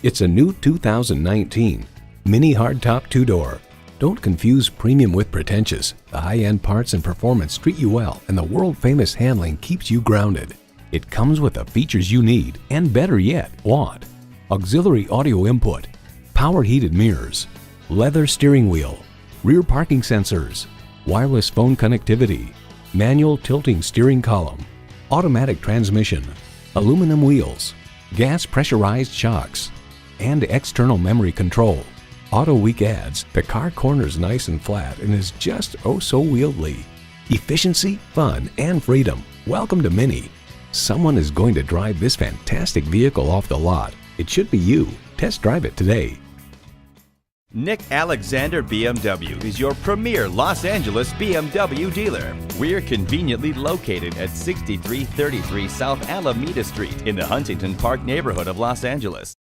It's a new 2019 Mini Hardtop 2-door. Don't confuse premium with pretentious. The high-end parts and performance treat you well, and the world-famous handling keeps you grounded. It comes with the features you need, and better yet, want. Auxiliary audio input, power heated mirrors, leather steering wheel, rear parking sensors, wireless phone connectivity, manual tilting steering column, automatic transmission, aluminum wheels, gas pressurized shocks, and external memory control. Auto Week adds, the car corners nice and flat and is just oh so wieldy. Efficiency, fun, and freedom. Welcome to Mini. Someone is going to drive this fantastic vehicle off the lot. It should be you. Test drive it today. Nick Alexander BMW is your premier Los Angeles BMW dealer. We're conveniently located at 6333 South Alameda Street in the Huntington Park neighborhood of Los Angeles.